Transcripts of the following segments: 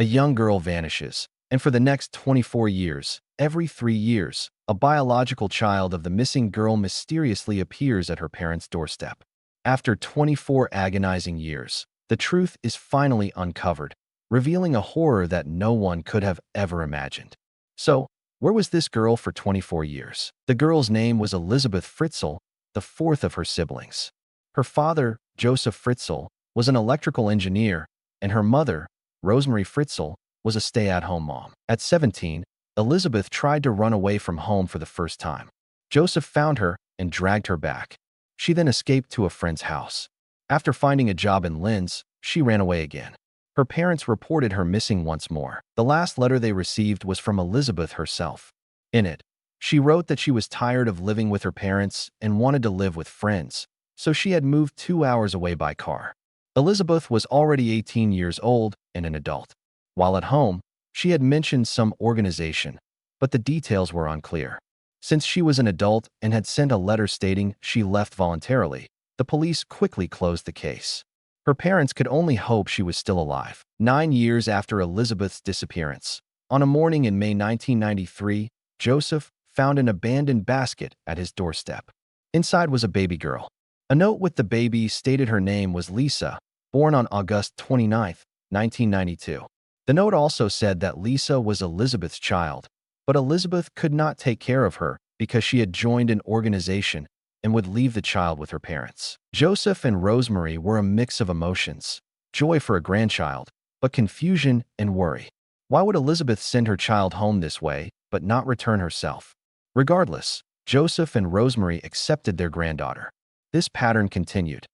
A young girl vanishes, and for the next 24 years, every 3 years, a biological child of the missing girl mysteriously appears at her parents' doorstep. After 24 agonizing years, the truth is finally uncovered, revealing a horror that no one could have ever imagined. So, where was this girl for 24 years? The girl's name was Elizabeth Fritzl, the fourth of her siblings. Her father, Josef Fritzl, was an electrical engineer, and her mother, Rosemary Fritzl, was a stay-at-home mom. At 17, Elizabeth tried to run away from home for the first time. Joseph found her and dragged her back. She then escaped to a friend's house. After finding a job in Linz, she ran away again. Her parents reported her missing once more. The last letter they received was from Elizabeth herself. In it, she wrote that she was tired of living with her parents and wanted to live with friends, so she had moved 2 hours away by car. Elizabeth was already 18 years old and an adult. While at home, she had mentioned some organization, but the details were unclear. Since she was an adult and had sent a letter stating she left voluntarily, the police quickly closed the case. Her parents could only hope she was still alive. 9 years after Elizabeth's disappearance, on a morning in May 1993, Joseph found an abandoned basket at his doorstep. Inside was a baby girl. A note with the baby stated her name was Lisa, born on August 29, 1992. The note also said that Lisa was Elizabeth's child, but Elizabeth could not take care of her because she had joined an organization and would leave the child with her parents. Joseph and Rosemary were a mix of emotions, joy for a grandchild, but confusion and worry. Why would Elizabeth send her child home this way, but not return herself? Regardless, Joseph and Rosemary accepted their granddaughter. This pattern continued.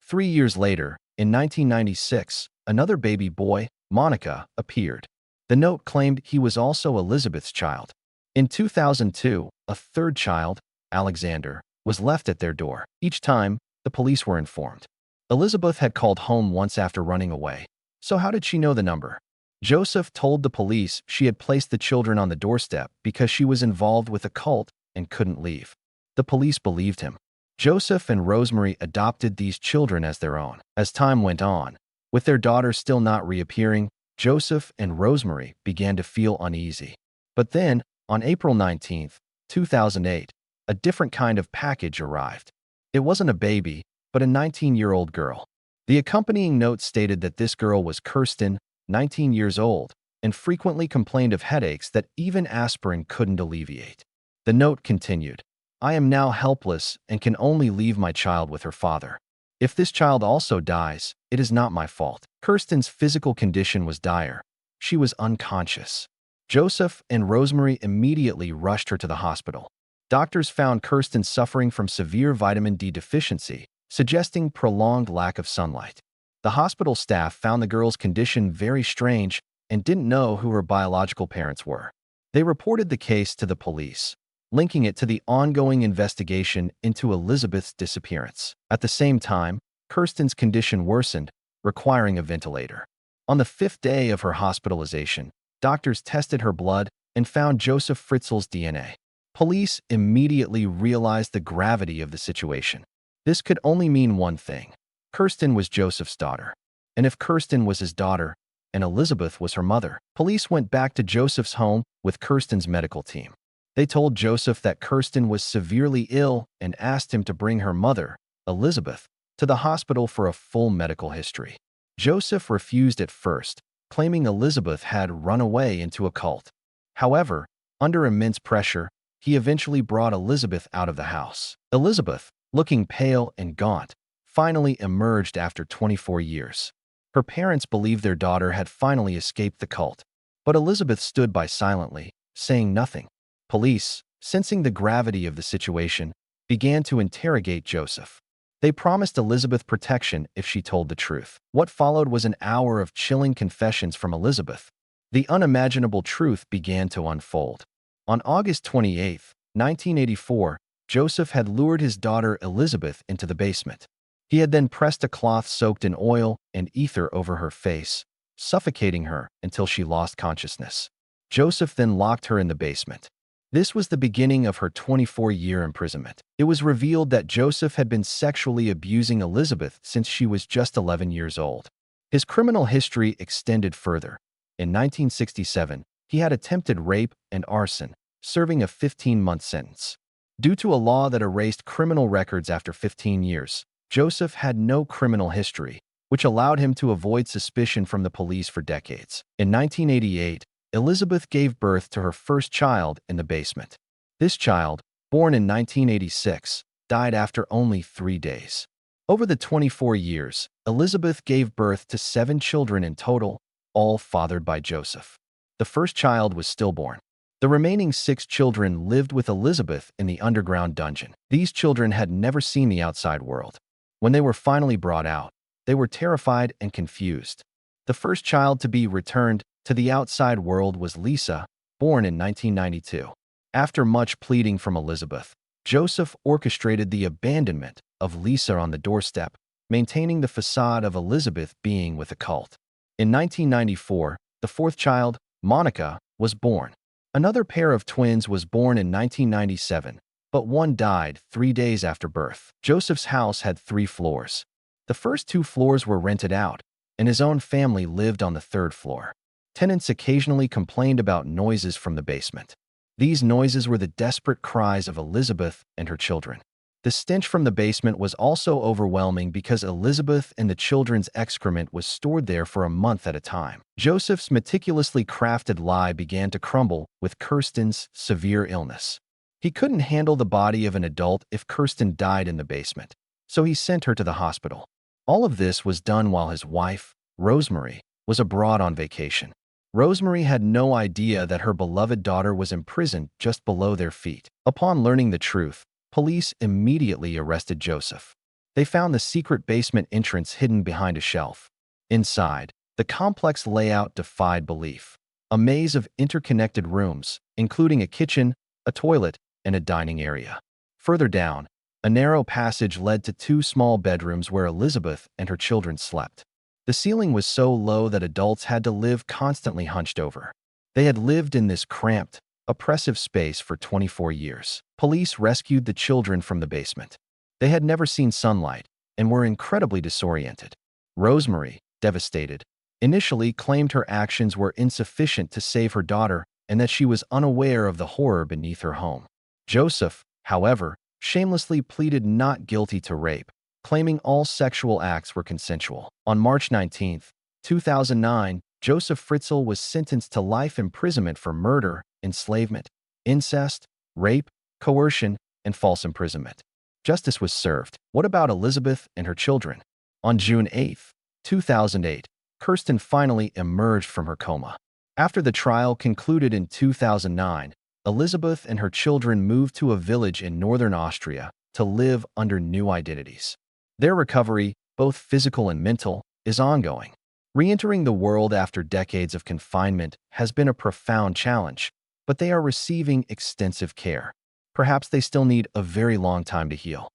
3 years later, in 1996, another baby boy, Monica, appeared. The note claimed he was also Elizabeth's child. In 2002, a third child, Alexander, was left at their door. Each time, the police were informed. Elizabeth had called home once after running away. So how did she know the number? Joseph told the police she had placed the children on the doorstep because she was involved with a cult and couldn't leave. The police believed him. Joseph and Rosemary adopted these children as their own. As time went on, with their daughter still not reappearing, Joseph and Rosemary began to feel uneasy. But then, on April 19, 2008, a different kind of package arrived. It wasn't a baby, but a 19-year-old girl. The accompanying note stated that this girl was Kirsten, 19 years old, and frequently complained of headaches that even aspirin couldn't alleviate. The note continued, "I am now helpless and can only leave my child with her father. If this child also dies, it is not my fault." Kirsten's physical condition was dire. She was unconscious. Joseph and Rosemary immediately rushed her to the hospital. Doctors found Kirsten suffering from severe vitamin D deficiency, suggesting prolonged lack of sunlight. The hospital staff found the girl's condition very strange and didn't know who her biological parents were. They reported the case to the police, linking it to the ongoing investigation into Elizabeth's disappearance. At the same time, Kirsten's condition worsened, requiring a ventilator. On the 5th day of her hospitalization, doctors tested her blood and found Josef Fritzl's DNA. Police immediately realized the gravity of the situation. This could only mean one thing. Kirsten was Joseph's daughter. And if Kirsten was his daughter, and Elizabeth was her mother, police went back to Joseph's home with Kirsten's medical team. They told Joseph that Kirsten was severely ill and asked him to bring her mother, Elizabeth, to the hospital for a full medical history. Joseph refused at first, claiming Elizabeth had run away into a cult. However, under immense pressure, he eventually brought Elizabeth out of the house. Elizabeth, looking pale and gaunt, finally emerged after 24 years. Her parents believed their daughter had finally escaped the cult, but Elizabeth stood by silently, saying nothing. Police, sensing the gravity of the situation, began to interrogate Joseph. They promised Elizabeth protection if she told the truth. What followed was an hour of chilling confessions from Elizabeth. The unimaginable truth began to unfold. On August 28, 1984, Joseph had lured his daughter Elizabeth into the basement. He had then pressed a cloth soaked in oil and ether over her face, suffocating her until she lost consciousness. Joseph then locked her in the basement. This was the beginning of her 24-year imprisonment. It was revealed that Joseph had been sexually abusing Elizabeth since she was just 11 years old. His criminal history extended further. In 1967, he had attempted rape and arson, serving a 15-month sentence. Due to a law that erased criminal records after 15 years, Josef had no criminal history, which allowed him to avoid suspicion from the police for decades. In 1988, Elizabeth gave birth to her first child in the basement. This child, born in 1986, died after only 3 days. Over the 24 years, Elizabeth gave birth to 7 children in total, all fathered by Josef. The first child was stillborn. The remaining 6 children lived with Elizabeth in the underground dungeon. These children had never seen the outside world. When they were finally brought out, they were terrified and confused. The first child to be returned to the outside world was Lisa, born in 1992. After much pleading from Elizabeth, Josef orchestrated the abandonment of Lisa on the doorstep, maintaining the facade of Elizabeth being with a cult. In 1994, the fourth child, Monica, was born. Another pair of twins was born in 1997, but one died 3 days after birth. Josef's house had 3 floors. The first 2 floors were rented out, and his own family lived on the 3rd floor. Tenants occasionally complained about noises from the basement. These noises were the desperate cries of Elizabeth and her children. The stench from the basement was also overwhelming because Elizabeth and the children's excrement was stored there for a month at a time. Josef's meticulously crafted lie began to crumble with Kirsten's severe illness. He couldn't handle the body of an adult if Kirsten died in the basement, so he sent her to the hospital. All of this was done while his wife, Rosemary, was abroad on vacation. Rosemary had no idea that her beloved daughter was imprisoned just below their feet. Upon learning the truth, police immediately arrested Josef. They found the secret basement entrance hidden behind a shelf. Inside, the complex layout defied belief. A maze of interconnected rooms, including a kitchen, a toilet, and a dining area. Further down, a narrow passage led to 2 small bedrooms where Elizabeth and her children slept. The ceiling was so low that adults had to live constantly hunched over. They had lived in this cramped, oppressive space for 24 years. Police rescued the children from the basement. They had never seen sunlight and were incredibly disoriented. Rosemary, devastated, initially claimed her actions were insufficient to save her daughter and that she was unaware of the horror beneath her home. Josef, however, shamelessly pleaded not guilty to rape, claiming all sexual acts were consensual. On March 19, 2009, Josef Fritzl was sentenced to life imprisonment for murder, enslavement, incest, rape, coercion, and false imprisonment. Justice was served. What about Elizabeth and her children? On June 8, 2008, Kirsten finally emerged from her coma. After the trial concluded in 2009, Elizabeth and her children moved to a village in northern Austria to live under new identities. Their recovery, both physical and mental, is ongoing. Re-entering the world after decades of confinement has been a profound challenge, but they are receiving extensive care. Perhaps they still need a very long time to heal.